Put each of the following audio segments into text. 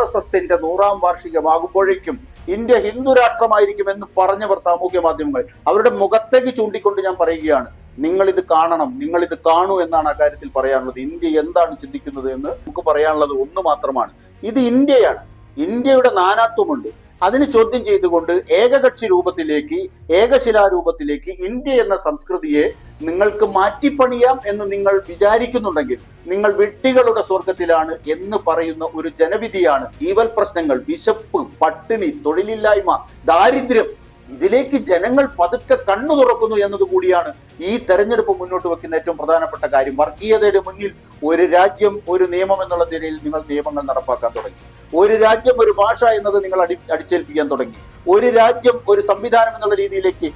RSSന്റെ 100ാം വാർഷികമാകുമ്പോഴേക്കും India Hindu രാഷ്ട്രമായിരിക്കും എന്ന് പറഞ്ഞവർ സാമൂഹ്യ മാധ്യമങ്ങൾ അവരുടെ മുഖത്തേക്ക് ചൂണ്ടിക്കൊണ്ട് ഞാൻ പറയുകയാണ്, നിങ്ങൾ ഇത് കാണണം, നിങ്ങൾ ഇത് കാണൂ എന്നാണ് ആ കാര്യത്തിൽ പറയാനുള്ളത്. ഇന്ത്യ എന്താണ് ചിന്തിക്കുന്നത് എന്ന് നമുക്ക് പറയാനുള്ളത് ഒന്ന് മാത്രമാണ്, ഇത് ഇന്ത്യയാണ്. ഇന്ത്യയുടെ നാനാത്വമുണ്ട്. അതിന് ചോദ്യം ചെയ്തുകൊണ്ട് ഏകകക്ഷി രൂപത്തിലേക്ക്, ഏകശിലാരൂപത്തിലേക്ക് ഇന്ത്യ എന്ന സംസ്കൃതിയെ നിങ്ങൾക്ക് മാറ്റിപ്പണിയാം എന്ന് നിങ്ങൾ വിചാരിക്കുന്നുണ്ടെങ്കിൽ നിങ്ങൾ വിഡ്ഢികളുടെ സ്വർഗത്തിലാണ് എന്ന് പറയുന്ന ഒരു ജനവിധിയാണ്. ജീവൽ പ്രശ്നങ്ങൾ, വിശപ്പ്, പട്ടിണി, തൊഴിലില്ലായ്മ, ദാരിദ്ര്യം, ഇതിലേക്ക് ജനങ്ങൾ പതുക്കെ കണ്ണു തുറക്കുന്നു എന്നതുകൂടിയാണ് ഈ തെരഞ്ഞെടുപ്പ് മുന്നോട്ട് വെക്കുന്ന ഏറ്റവും പ്രധാനപ്പെട്ട കാര്യം. വർഗീയതയുടെ മുന്നിൽ ഒരു രാജ്യം ഒരു നിയമം എന്നുള്ള നിലയിൽ നിങ്ങൾ നിയമങ്ങൾ നടപ്പാക്കാൻ തുടങ്ങി. ഒരു രാജ്യം ഒരു ഭാഷ എന്നത് നിങ്ങൾ അടിച്ചേൽപ്പിക്കാൻ തുടങ്ങി. ഒരു രാജ്യം ഒരു സംവിധാനം എന്നുള്ള രീതിയിലേക്ക്,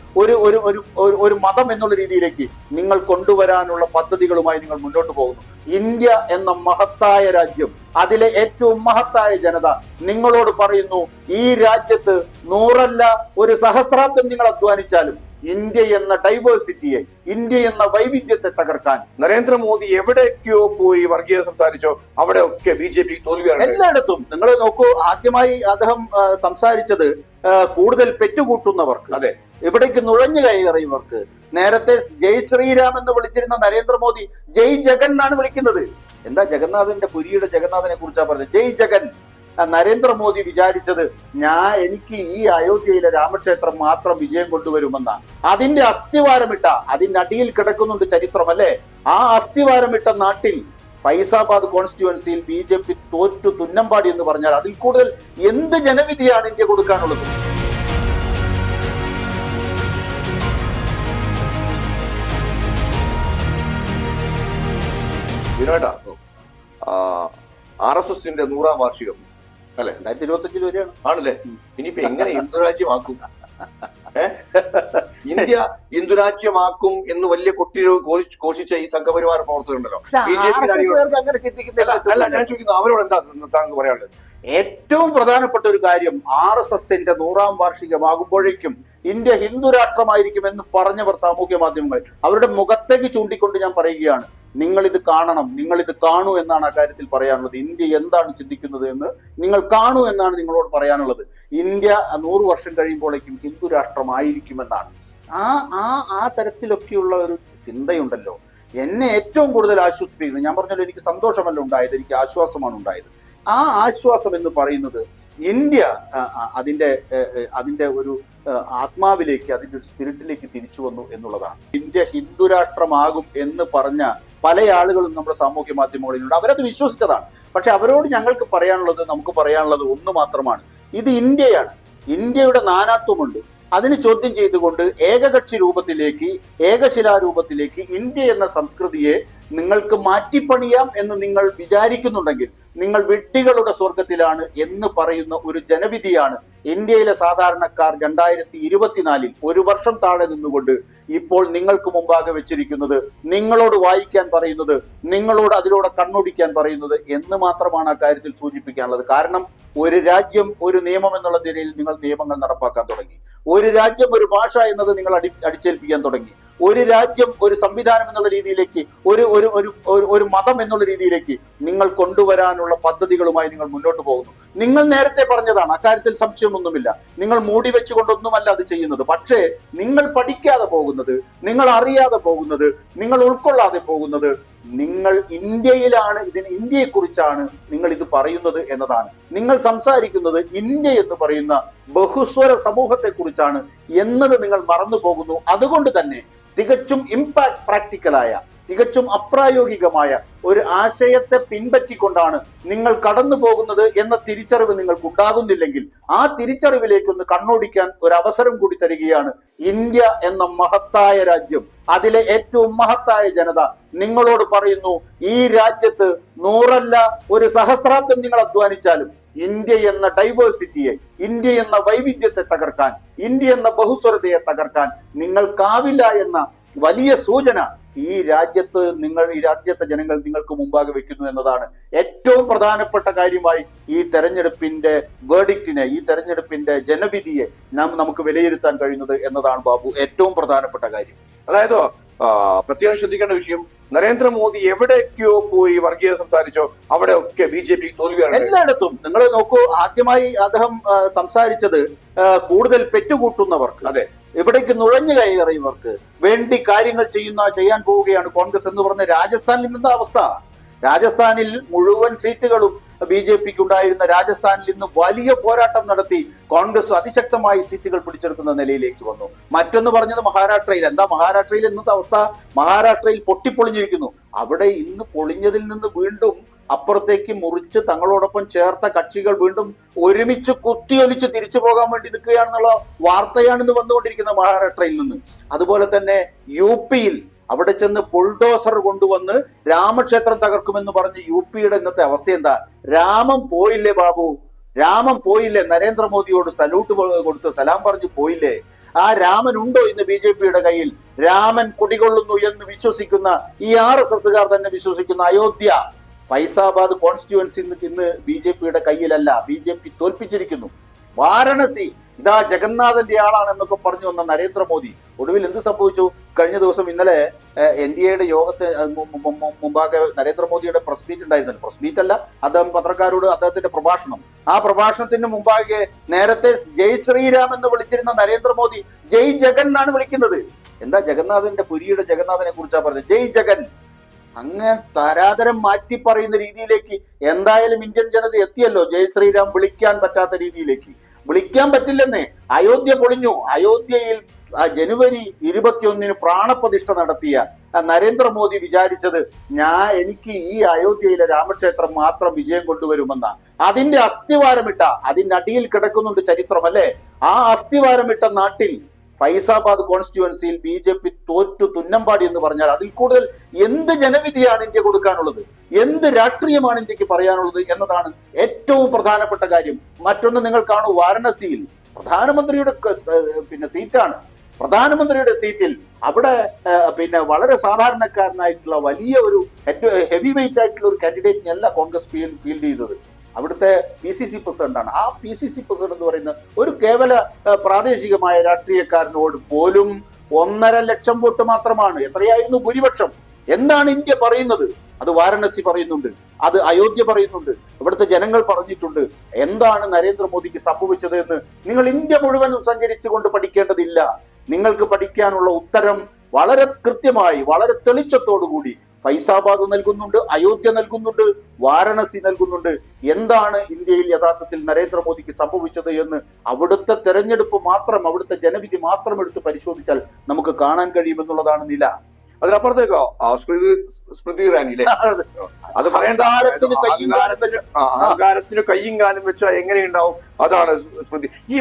ഒരു മതം എന്നുള്ള രീതിയിലേക്ക് നിങ്ങൾ കൊണ്ടുവരാനുള്ള പദ്ധതികളുമായി നിങ്ങൾ മുന്നോട്ട് പോകുന്നു. ഇന്ത്യ എന്ന മഹത്തായ രാജ്യം, അതിലെ ഏറ്റവും മഹത്തായ ജനത നിങ്ങളോട് പറയുന്നു, ഈ രാജ്യത്ത് 100 ഒരു സഹസ്രാബ്ദം നിങ്ങൾ അധ്വാനിച്ചാലും ഇന്ത്യ എന്ന ഡൈവേഴ്സിറ്റിയെ, ഇന്ത്യ എന്ന വൈവിധ്യത്തെ തകർക്കാൻ നരേന്ദ്രമോദി എവിടേക്കോ പോയി വർഗീയത സംസാരിച്ചോ അവിടെ ഒക്കെ BJP തോൽവിയാണ്. എല്ലായിടത്തും നിങ്ങൾ നോക്കൂ, ആദ്യമായി അദ്ദേഹം സംസാരിച്ചത് കൂടുതൽ പെറ്റുകൂട്ടുന്നവർക്ക്, അതെ, ഇവിടേക്ക് നുഴഞ്ഞു കയറിയവർക്ക്. നേരത്തെ ജയ് ശ്രീരാം എന്ന് വിളിച്ചിരുന്ന നരേന്ദ്രമോദി ജയ് ജഗൻ എന്നാണ് വിളിക്കുന്നത്. എന്താ ജഗന്നാഥന്റെ പുരിയുടെ ജഗന്നാഥനെ കുറിച്ചാ പറഞ്ഞത്, ജയ് ജഗൻ. നരേന്ദ്രമോദി വിചാരിച്ചത് എനിക്ക് ഈ അയോധ്യയിലെ രാമക്ഷേത്രം മാത്രം വിജയം കൊണ്ടുവരുമെന്ന, അതിന്റെ അസ്ഥിവാരമിട്ട, അതിന്റെ അടിയിൽ കിടക്കുന്നുണ്ട് ചരിത്രം അല്ലേ, ആ അസ്ഥിവാരമിട്ട നാട്ടിൽ ഫൈസാബാദ് കോൺസ്റ്റിറ്റ്യുവൻസിയിൽ BJP തോറ്റു തുന്നമ്പാടി എന്ന് പറഞ്ഞാൽ അതിൽ കൂടുതൽ എന്ത് ജനവിധിയാണ് ഇന്ത്യ കൊടുക്കാനുള്ളത്? വിനോദ, RSSന്റെ 100ാം വാർഷികം അല്ലെ, 2025 വരെയാണ് ആണല്ലേ. ഇനിയിപ്പോ എങ്ങനെ ഹിന്ദുരാജ്യമാക്കും? ഇന്ത്യ ഹിന്ദുരാജ്യമാക്കും എന്ന് വലിയ ഘോഷിച്ച ഈ സംഘപരിവാര പ്രവർത്തകരുണ്ടല്ലോ, അല്ല ഞാൻ ചോദിക്കുന്നു, അവരോട് എന്താ താങ്കൾ പറയാനുള്ളത്? ഏറ്റവും പ്രധാനപ്പെട്ട ഒരു കാര്യം, RSSന്റെ 100ാം വാർഷികമാകുമ്പോഴേക്കും ഇന്ത്യ ഹിന്ദു രാഷ്ട്രമായിരിക്കും എന്ന് പറഞ്ഞവർ സാമൂഹ്യ മാധ്യമങ്ങൾ അവരുടെ മുഖത്തേക്ക് ചൂണ്ടിക്കൊണ്ട് ഞാൻ പറയുകയാണ്, നിങ്ങൾ ഇത് കാണണം, നിങ്ങൾ ഇത് കാണൂ എന്നാണ് ആ കാര്യത്തിൽ പറയാനുള്ളത്. ഇന്ത്യ എന്താണ് ചിന്തിക്കുന്നത് എന്ന് നിങ്ങൾ കാണൂ എന്നാണ് നിങ്ങളോട് പറയാനുള്ളത്. ഇന്ത്യ 100 വർഷം കഴിയുമ്പോഴേക്കും ഹിന്ദു രാഷ്ട്രമായിരിക്കുമെന്നാണ്. ആ തരത്തിലൊക്കെയുള്ള ഒരു ചിന്തയുണ്ടല്ലോ, എന്നെ ഏറ്റവും കൂടുതൽ ആശ്വസിപ്പിക്കുന്നത്, ഞാൻ പറഞ്ഞല്ലോ എനിക്ക് സന്തോഷമല്ല ഉണ്ടായത്, എനിക്ക് ആശ്വാസമാണ് ഉണ്ടായത്. ആ ആശ്വാസം എന്ന് പറയുന്നത് ഇന്ത്യ അതിന്റെ ഒരു ആത്മാവിലേക്ക്, അതിന്റെ ഒരു സ്പിരിറ്റിലേക്ക് തിരിച്ചു വന്നു എന്നുള്ളതാണ്. ഇന്ത്യ ഹിന്ദു രാഷ്ട്രമാകും എന്ന് പറഞ്ഞ പല ആളുകളും നമ്മുടെ സാമൂഹ്യ മാധ്യമങ്ങളിലുണ്ട്. അവരത് വിശ്വസിച്ചതാണ്. പക്ഷെ അവരോട് നമുക്ക് പറയാനുള്ളത് ഒന്ന് മാത്രമാണ്, ഇത് ഇന്ത്യയാണ്. ഇന്ത്യയുടെ നാനാത്വമുണ്ട്. അതിന് ചോദ്യം ചെയ്തുകൊണ്ട് ഏകകക്ഷി രൂപത്തിലേക്ക്, ഏകശിലാരൂപത്തിലേക്ക് ഇന്ത്യ എന്ന സംസ്കൃതിയെ നിങ്ങൾക്ക് മാറ്റിപ്പണിയാം എന്ന് നിങ്ങൾ വിചാരിക്കുന്നുണ്ടെങ്കിൽ നിങ്ങൾ വിഡ്ഢികളുടെ സ്വർഗത്തിലാണ് എന്ന് പറയുന്ന ഒരു ജനവിധിയാണ് ഇന്ത്യയിലെ സാധാരണക്കാർ 2024 ഒരു വർഷം താഴെ നിന്നുകൊണ്ട് ഇപ്പോൾ നിങ്ങൾക്ക് മുമ്പാകെ വെച്ചിരിക്കുന്നത്, നിങ്ങളോട് വായിക്കാൻ പറയുന്നത്, നിങ്ങളോട് അതിലൂടെ കണ്ണോടിക്കാൻ പറയുന്നത് എന്ന് മാത്രമാണ് ആ കാര്യത്തിൽ സൂചിപ്പിക്കാനുള്ളത്. കാരണം ഒരു രാജ്യം ഒരു നിയമം എന്നുള്ള നിലയിൽ നിങ്ങൾ നിയമങ്ങൾ നടപ്പാക്കാൻ തുടങ്ങി. ഒരു രാജ്യം ഒരു ഭാഷ എന്നത് നിങ്ങൾ അടിച്ചേൽപ്പിക്കാൻ തുടങ്ങി. ഒരു രാജ്യം ഒരു സംവിധാനം എന്നുള്ള രീതിയിലേക്ക്, ഒരു മതം എന്നുള്ള രീതിയിലേക്ക് നിങ്ങൾ കൊണ്ടുവരാനുള്ള പദ്ധതികളുമായി നിങ്ങൾ മുന്നോട്ട് പോകുന്നു. നിങ്ങൾ നേരത്തെ പറഞ്ഞതാണ്, അക്കാര്യത്തിൽ സംശയമൊന്നുമില്ല. നിങ്ങൾ മൂടി വെച്ചുകൊണ്ടൊന്നുമല്ല അത് ചെയ്യുന്നത്. പക്ഷേ നിങ്ങൾ പഠിക്കാതെ പോകുന്നത്, നിങ്ങൾ അറിയാതെ പോകുന്നത്, നിങ്ങൾ ഉൾക്കൊള്ളാതെ പോകുന്നത്, നിങ്ങൾ ഇന്ത്യയിലാണ്, ഇന്ത്യയെക്കുറിച്ചാണ് നിങ്ങൾ ഇത് പറയുന്നത് എന്നതാണ്. നിങ്ങൾ സംസാരിക്കുന്നത് ഇന്ത്യ എന്ന് പറയുന്ന ബഹുസ്വര സമൂഹത്തെ കുറിച്ചാണ് എന്നത് നിങ്ങൾ മറന്നു പോകുന്നു. അതുകൊണ്ട് തന്നെ തികച്ചും പ്രാക്ടിക്കലായ, തികച്ചും അപ്രായോഗികമായ ഒരു ആശയത്തെ പിൻപറ്റിക്കൊണ്ടാണ് നിങ്ങൾ കടന്നു പോകുന്നത് എന്ന തിരിച്ചറിവ് നിങ്ങൾക്ക് ഉണ്ടാകുന്നില്ലെങ്കിൽ ആ തിരിച്ചറിവിലേക്കൊന്ന് കണ്ണോടിക്കാൻ ഒരു അവസരം കൂടി തരികയാണ് ഇന്ത്യ എന്ന മഹത്തായ രാജ്യം, അതിലെ ഏറ്റവും മഹത്തായ ജനത നിങ്ങളോട് പറയുന്നു, ഈ രാജ്യത്ത് 100 ഒരു സഹസ്രാബ്ദം നിങ്ങൾ അധ്വാനിച്ചാലും ഇന്ത്യ എന്ന ഡൈവേഴ്സിറ്റിയെ, ഇന്ത്യ എന്ന വൈവിധ്യത്തെ തകർക്കാൻ, ഇന്ത്യ എന്ന ബഹുസ്വരതയെ തകർക്കാൻ നിങ്ങൾക്കാവില്ല എന്ന വലിയ സൂചന ഈ രാജ്യത്തെ ജനങ്ങൾ നിങ്ങൾക്ക് മുമ്പാകെ വെക്കുന്നു എന്നതാണ് ഏറ്റവും പ്രധാനപ്പെട്ട കാര്യമായി ഈ തെരഞ്ഞെടുപ്പിന്റെ വേർഡിക്റ്റിനെ, ഈ തെരഞ്ഞെടുപ്പിന്റെ ജനവിധിയെ നമുക്ക് വിലയിരുത്താൻ കഴിയുന്നത് എന്നതാണ് ബാബു ഏറ്റവും പ്രധാനപ്പെട്ട കാര്യം. അതായത് പ്രത്യേകം ശ്രദ്ധിക്കേണ്ട വിഷയം, നരേന്ദ്രമോദി എവിടേക്കോ പോയി വർഗീയത സംസാരിച്ചോ അവിടെയൊക്കെ BJP തോൽവിയാണ്. എല്ലായിടത്തും നിങ്ങൾ നോക്കൂ, ആദ്യമായി അദ്ദേഹം സംസാരിച്ചത് കൂടുതൽ പെറ്റുകൂട്ടുന്നവർക്ക്, അതെ, ഇവിടേക്ക് നുഴഞ്ഞു കയറിയവർക്ക് വേണ്ടി കാര്യങ്ങൾ ചെയ്യാൻ പോവുകയാണ് കോൺഗ്രസ് എന്ന് പറഞ്ഞ രാജസ്ഥാനിൽ നിന്ന അവസ്ഥ. രാജസ്ഥാനിൽ മുഴുവൻ സീറ്റുകളും BJPക്ക് ഉണ്ടായിരുന്ന രാജസ്ഥാനിൽ ഇന്ന് വലിയ പോരാട്ടം നടത്തി കോൺഗ്രസ് അതിശക്തമായി സീറ്റുകൾ പിടിച്ചെടുക്കുന്ന നിലയിലേക്ക് വന്നു. മറ്റൊന്ന് പറഞ്ഞത് മഹാരാഷ്ട്രയിൽ. എന്താ മഹാരാഷ്ട്രയിൽ ഇന്നത്തെ അവസ്ഥ? മഹാരാഷ്ട്രയിൽ പൊട്ടിപ്പൊളിഞ്ഞിരിക്കുന്നു. അവിടെ ഇന്ന് പൊളിഞ്ഞതിൽ നിന്ന് വീണ്ടും അപ്പുറത്തേക്ക് മുറിച്ച് തങ്ങളോടൊപ്പം ചേർത്ത കക്ഷികൾ വീണ്ടും ഒരുമിച്ച് കുത്തിയൊലിച്ച് തിരിച്ചു പോകാൻ വേണ്ടി നിൽക്കുകയാണെന്നുള്ള വാർത്തയാണ് ഇന്ന് വന്നുകൊണ്ടിരിക്കുന്നത് മഹാരാഷ്ട്രയിൽ നിന്ന്. അതുപോലെ തന്നെ UP അവിടെ ചെന്ന് ബുൾഡോസർ കൊണ്ടുവന്ന് രാമക്ഷേത്രം തകർക്കുമെന്ന് പറഞ്ഞ് UPയുടെ ഇന്നത്തെ അവസ്ഥ എന്താ? രാമൻ പോയില്ലേ ബാബു, രാമൻ പോയില്ലേ? നരേന്ദ്രമോദിയോട് സല്യൂട്ട് കൊടുത്ത് സലാം പറഞ്ഞു പോയില്ലേ? ആ രാമൻ ഉണ്ടോ ഇന്ന് BJPയുടെ കയ്യിൽ? രാമൻ കുടികൊള്ളുന്നു എന്ന് വിശ്വസിക്കുന്ന ഈ RSSകാർ തന്നെ വിശ്വസിക്കുന്ന അയോധ്യ, ഫൈസാബാദ് കോൺസ്റ്റിറ്റ്യുവൻസി ഇന്ന് BJPയുടെ കയ്യിലല്ല. BJP തോൽപ്പിച്ചിരിക്കുന്നു. വാരണസി ഇതാ ജഗന്നാഥന്റെ ആളാണെന്നൊക്കെ പറഞ്ഞു വന്ന നരേന്ദ്രമോദി ഒടുവിൽ എന്ത് സംഭവിച്ചു? കഴിഞ്ഞ ദിവസം ഇന്നലെ NDAയുടെ യോഗത്തെ മുമ്പാകെ നരേന്ദ്രമോദിയുടെ പ്രസ് മീറ്റ് ഉണ്ടായിരുന്നല്ലോ. പ്രസ് മീറ്റ് അല്ല, അദ്ദേഹം പത്രക്കാരോട് അദ്ദേഹത്തിന്റെ പ്രഭാഷണം. ആ പ്രഭാഷണത്തിന് മുമ്പാകെ നേരത്തെ ജയ് ശ്രീരാം എന്ന് വിളിച്ചിരുന്ന നരേന്ദ്രമോദി ജയ് ജഗൻ എന്നാണ് വിളിക്കുന്നത്. എന്താ ജഗന്നാഥന്റെ പുരിയുടെ ജഗന്നാഥനെ കുറിച്ചാണ് പറഞ്ഞത്, ജയ് ജഗൻ. അങ്ങനെ തരാതരം മാറ്റി പറയുന്ന രീതിയിലേക്ക് എന്തായാലും ഇന്ത്യൻ ജനത എത്തിയല്ലോ. ജയ് ശ്രീരാം വിളിക്കാൻ പറ്റാത്ത രീതിയിലേക്ക്. വിളിക്കാൻ പറ്റില്ലെന്നേ. അയോധ്യ പൊളിഞ്ഞു. അയോധ്യയിൽ ജനുവരി 21 പ്രാണപ്രതിഷ്ഠ നടത്തിയ നരേന്ദ്രമോദി വിചാരിച്ചത് എനിക്ക് ഈ അയോധ്യയിലെ രാമക്ഷേത്രം മാത്രം വിജയം കൊണ്ടുവരുമെന്ന. അതിന്റെ അസ്ഥിവാരമിട്ട, അതിന്റെ അടിയിൽ കിടക്കുന്നുണ്ട് ചരിത്രം അല്ലേ? ആ അസ്ഥിവാരമിട്ട നാട്ടിൽ ഫൈസാബാദ് കോൺസ്റ്റിറ്റ്യുവൻസിയിൽ BJP തോറ്റു തുന്നമ്പാടി എന്ന് പറഞ്ഞാൽ അതിൽ കൂടുതൽ എന്ത് ജനവിധിയാണ് ഇന്ത്യ കൊടുക്കാനുള്ളത്? എന്ത് രാഷ്ട്രീയമാണ് ഇന്ത്യക്ക് പറയാനുള്ളത് എന്നതാണ് ഏറ്റവും പ്രധാനപ്പെട്ട കാര്യം. മറ്റൊന്ന് നിങ്ങൾ കാണൂ, വാരണസിയിൽ പ്രധാനമന്ത്രിയുടെ സീറ്റാണ്. പ്രധാനമന്ത്രിയുടെ സീറ്റിൽ അവിടെ വളരെ സാധാരണക്കാരനായിട്ടുള്ള വലിയ ഒരു ഹെവി വെയിറ്റ് ആയിട്ടുള്ള ഒരു കാൻഡിഡേറ്റിനെ അല്ല കോൺഗ്രസ് ഫീൽഡ് ചെയ്തത്. അവിടുത്തെ PCC പ്രസിഡന്റാണ്. ആ PCC പ്രസിഡന്റ് എന്ന് പറയുന്ന ഒരു കേവല പ്രാദേശികമായ രാഷ്ട്രീയക്കാരനോട് പോലും 1.5 ലക്ഷം വോട്ട് മാത്രമാണ്. എത്രയായിരുന്നു ഭൂരിപക്ഷം? എന്താണ് ഇന്ത്യ പറയുന്നത്? അത് വാരണസി പറയുന്നുണ്ട്, അത് അയോധ്യ പറയുന്നുണ്ട്, ഇവിടുത്തെ ജനങ്ങൾ പറഞ്ഞിട്ടുണ്ട്. എന്താണ് നരേന്ദ്രമോദിക്ക് സംഭവിച്ചത് എന്ന് നിങ്ങൾ ഇന്ത്യ മുഴുവൻ സഞ്ചരിച്ചുകൊണ്ട് പഠിക്കേണ്ടതില്ല. നിങ്ങൾക്ക് പഠിക്കാനുള്ള ഉത്തരം വളരെ കൃത്യമായി, വളരെ തെളിച്ചത്തോടുകൂടി ഫൈസാബാദ് നൽകുന്നുണ്ട്, അയോധ്യ നൽകുന്നുണ്ട്, വാരണസി നൽകുന്നുണ്ട്. എന്താണ് ഇന്ത്യയിൽ യഥാർത്ഥത്തിൽ നരേന്ദ്രമോദിക്ക് സംഭവിച്ചത് എന്ന് അവിടുത്തെ തെരഞ്ഞെടുപ്പ് മാത്രം, അവിടുത്തെ ജനവിധി മാത്രം എടുത്ത് പരിശോധിച്ചാൽ നമുക്ക് കാണാൻ കഴിയുമെന്നുള്ളതാണ് നില. അതിനപ്പുറത്തേക്കോ സ്മൃതി ഇറാനിയിലെ അത് അഹങ്കാരത്തിന് കയ്യും കാലും വെച്ചാൽ എങ്ങനെയുണ്ടാവും? അതാണ് സ്മൃതി. ഈ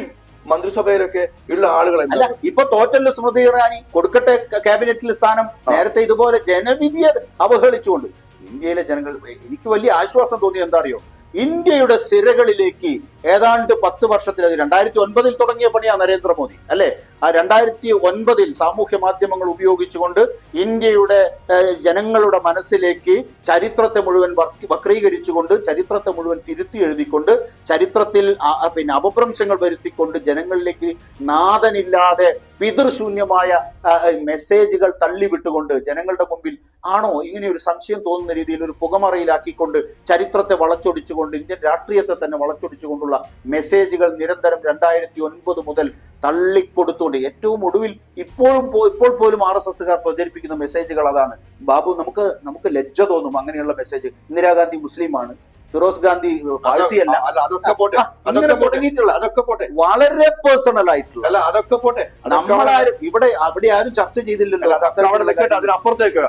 മന്ത്രിസഭയിലൊക്കെ ഉള്ള ആളുകൾ അല്ല, ഇപ്പൊ തോറ്റല്ലോ സ്മൃതി ഇറാനി. കൊടുക്കട്ടെ ക്യാബിനറ്റിൽ സ്ഥാനം. നേരത്തെ ഇതുപോലെ ജനവിധിയെ അവഹേളിച്ചുകൊണ്ട് ഇന്ത്യയിലെ ജനങ്ങൾ, എനിക്ക് വലിയ ആശ്വാസം തോന്നി. എന്താ അറിയോ? ഇന്ത്യയുടെ സിരകളിലേക്ക് ഏതാണ്ട് 10 വർഷത്തിൽ, അത് 2009 തുടങ്ങിയ പണിയാണ് നരേന്ദ്രമോദി അല്ലെ? ആ 2009 സാമൂഹ്യ മാധ്യമങ്ങൾ ഉപയോഗിച്ചുകൊണ്ട് ഇന്ത്യയുടെ ജനങ്ങളുടെ മനസ്സിലേക്ക് ചരിത്രത്തെ മുഴുവൻ വക്രീകരിച്ചുകൊണ്ട്, ചരിത്രത്തെ മുഴുവൻ തിരുത്തി എഴുതിക്കൊണ്ട്, ചരിത്രത്തിൽ അപഭ്രംശങ്ങൾ വരുത്തിക്കൊണ്ട് ജനങ്ങളിലേക്ക് നാഥനില്ലാതെ പിതൃശൂന്യമായ മെസ്സേജുകൾ തള്ളിവിട്ടുകൊണ്ട് ജനങ്ങളുടെ മുമ്പിൽ ആണോ ഇങ്ങനെ ഒരു സംശയം തോന്നുന്ന രീതിയിൽ ഒരു പുകമറയിലാക്കിക്കൊണ്ട് ചരിത്രത്തെ വളച്ചൊടിച്ചുകൊണ്ട്, ഇന്ത്യൻ രാഷ്ട്രീയത്തെ തന്നെ വളച്ചൊടിച്ചുകൊണ്ടുള്ള മെസ്സേജുകൾ നിരന്തരം 2009 മുതൽ തള്ളിക്കൊടുത്തുകൊണ്ട് ഏറ്റവും ഒടുവിൽ ഇപ്പോൾ പോലും RSSകാർ പ്രചരിപ്പിക്കുന്ന മെസ്സേജുകൾ അതാണ്. ബാബു, നമുക്ക് ലജ്ജ തോന്നും അങ്ങനെയുള്ള മെസ്സേജ്. ഇന്ദിരാഗാന്ധി മുസ്ലിമാണ്, ഫിറോസ് ഗാന്ധി പാഴ്സിയല്ല, അങ്ങനെ തുടങ്ങിയിട്ടുള്ള വളരെ പേഴ്സണൽ ആയിട്ടുള്ള, അതൊക്കെ പോട്ടെ, നമ്മളാരും അവിടെ ആരും ചർച്ച ചെയ്തില്ലല്ലോ. അതിനപ്പുറത്തേക്ക്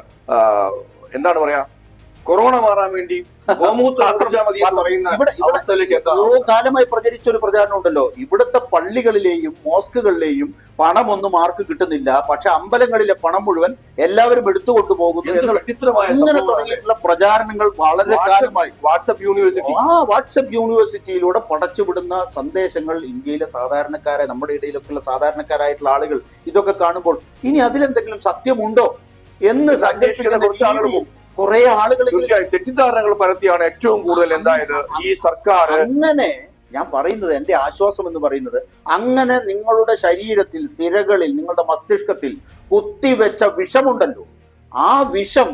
എന്താണ് പറയാ, കൊറോണ മാറാൻ വേണ്ടി കാലമായി പ്രചരിച്ച ഒരു പ്രചാരണം ഉണ്ടല്ലോ. ഇവിടുത്തെ പള്ളികളിലെയും മോസ്കുകളിലെയും പണമൊന്നും ആർക്കും കിട്ടുന്നില്ല, പക്ഷെ അമ്പലങ്ങളിലെ പണം മുഴുവൻ എല്ലാവരും എടുത്തുകൊണ്ടു പോകുന്നു എന്നുള്ള ഇങ്ങനെ തുടങ്ങിയിട്ടുള്ള പ്രചാരണങ്ങൾ വളരെ കാലമായി വാട്സപ്പ് യൂണിവേഴ്സിറ്റിയിലൂടെ പടച്ചുവിടുന്ന സന്ദേശങ്ങൾ ഇന്ത്യയിലെ സാധാരണക്കാരെ, നമ്മുടെ ഇടയിലൊക്കെയുള്ള സാധാരണക്കാരായിട്ടുള്ള ആളുകൾ ഇതൊക്കെ കാണുമ്പോൾ ഇനി അതിലെന്തെങ്കിലും സത്യമുണ്ടോ എന്ന് സങ്കല്പിക്കുന്ന കുറെ ആളുകൾ തെറ്റിദ്ധാരണകൾ പരത്തിയാണ് ഏറ്റവും കൂടുതൽ എന്തായത് ഈ സർക്കാർ. അങ്ങനെ ഞാൻ പറയുന്നത്, എന്റെ ആശ്വാസം എന്ന് പറയുന്നത്, അങ്ങനെ നിങ്ങളുടെ ശരീരത്തിൽ, സിരകളിൽ, നിങ്ങളുടെ മസ്തിഷ്കത്തിൽ കുത്തിവെച്ച വിഷമുണ്ടല്ലോ, ആ വിഷം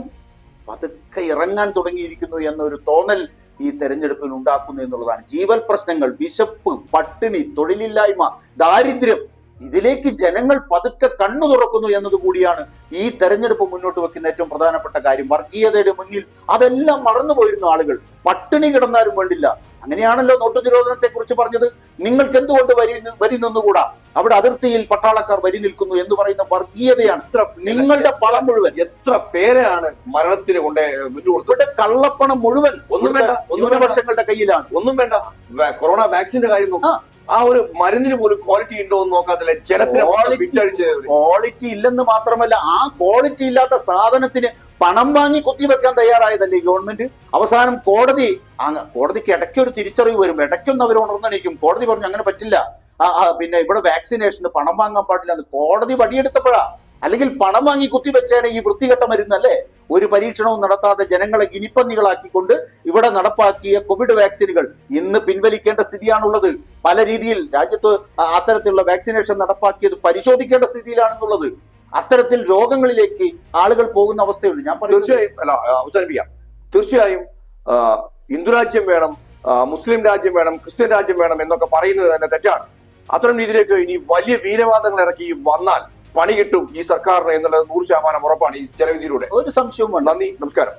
പതുക്കെ ഇറങ്ങാൻ തുടങ്ങിയിരിക്കുന്നു എന്നൊരു തോന്നൽ ഈ തെരഞ്ഞെടുപ്പിൽ ഉണ്ടാക്കുന്നു എന്നുള്ളതാണ്. ജീവൽ പ്രശ്നങ്ങൾ, വിശപ്പ്, പട്ടിണി, തൊഴിലില്ലായ്മ, ദാരിദ്ര്യം, ഇതിലേക്ക് ജനങ്ങൾ പതുക്കെ കണ്ണു തുറക്കുന്നു എന്നതുകൂടിയാണ് ഈ തെരഞ്ഞെടുപ്പ് മുന്നോട്ട് വെക്കുന്ന ഏറ്റവും പ്രധാനപ്പെട്ട കാര്യം. വർഗീയതയുടെ മുന്നിൽ അതെല്ലാം മറന്നുപോയിരുന്ന ആളുകൾ പട്ടിണി കിടന്നാലും വേണ്ടില്ല. അങ്ങനെയാണല്ലോ നോട്ടു നിരോധനത്തെ കുറിച്ച് പറഞ്ഞത്. നിങ്ങൾക്ക് എന്തുകൊണ്ട് വരി നിന്നുകൂടാ, അവിടെ അതിർത്തിയിൽ പട്ടാളക്കാർ വരി നിൽക്കുന്നു എന്ന് പറയുന്ന വർഗീയതയാണ്. നിങ്ങളുടെ പണം മുഴുവൻ എത്ര പേരെയാണ് മരണത്തിന് കൊണ്ട് ഇവിടെ കള്ളപ്പണം മുഴുവൻ ഒന്നും വേണ്ട, ന്യൂനപക്ഷങ്ങളുടെ കയ്യിലാണ്. ഒന്നും വേണ്ട. കൊറോണ വാക്സിന്റെ കാര്യം നോക്കാം. ആ ഒരു മരുന്നിന് പോലും ക്വാളിറ്റി ഉണ്ടോ എന്ന് നോക്കാത്തില്ല. ജനത്തിന് ക്വാളിറ്റി ഇല്ലെന്ന് മാത്രമല്ല, ആ ക്വാളിറ്റി ഇല്ലാത്ത സാധനത്തിന് പണം വാങ്ങി കുത്തിവെക്കാൻ തയ്യാറായതല്ലേ ഗവൺമെന്റ്. അവസാനം കോടതിക്ക് ഇടയ്ക്ക് ഒരു തിരിച്ചറിവ് വരും, ഇടയ്ക്കൊന്ന് അവർ ഉണർന്നെണീക്കും. കോടതി പറഞ്ഞു അങ്ങനെ പറ്റില്ല, പിന്നെ ഇവിടെ വാക്സിനേഷന് പണം വാങ്ങാൻ പാടില്ല എന്ന് കോടതി വടിയെടുത്തപ്പോഴാ. അല്ലെങ്കിൽ പണം വാങ്ങി കുത്തിവെച്ചേനെ ഈ വൃത്തികെട്ട മരുന്നല്ലേ. ഒരു പരീക്ഷണവും നടത്താതെ ജനങ്ങളെ ഗിനിപ്പന്നികളാക്കിക്കൊണ്ട് ഇവിടെ നടപ്പാക്കിയ കോവിഡ് വാക്സിനുകൾ ഇന്ന് പിൻവലിക്കേണ്ട സ്ഥിതിയാണുള്ളത്. പല രീതിയിൽ രാജ്യത്ത് അത്തരത്തിലുള്ള വാക്സിനേഷൻ നടപ്പാക്കിയത് പരിശോധിക്കേണ്ട സ്ഥിതിയിലാണെന്നുള്ളത്. അത്തരത്തിൽ രോഗങ്ങളിലേക്ക് ആളുകൾ പോകുന്ന അവസ്ഥയുണ്ട്. ഞാൻ അവസാനിപ്പിക്കാം. തീർച്ചയായും ഹിന്ദുരാജ്യം വേണം, മുസ്ലിം രാജ്യം വേണം, ക്രിസ്ത്യൻ രാജ്യം വേണം എന്നൊക്കെ പറയുന്നത് തന്നെ തെറ്റാണ്. അത്തരം രീതിയിലേക്ക് ഇനി വലിയ വീരവാദങ്ങൾ ഇറക്കി വന്നാൽ പണി കിട്ടും ഈ സർക്കാരിന് എന്നുള്ളത് 100% ഉറപ്പാണ് ഈ ജനവിധിയിലൂടെ. ഒരു സംശയവും. നന്ദി, നമസ്കാരം.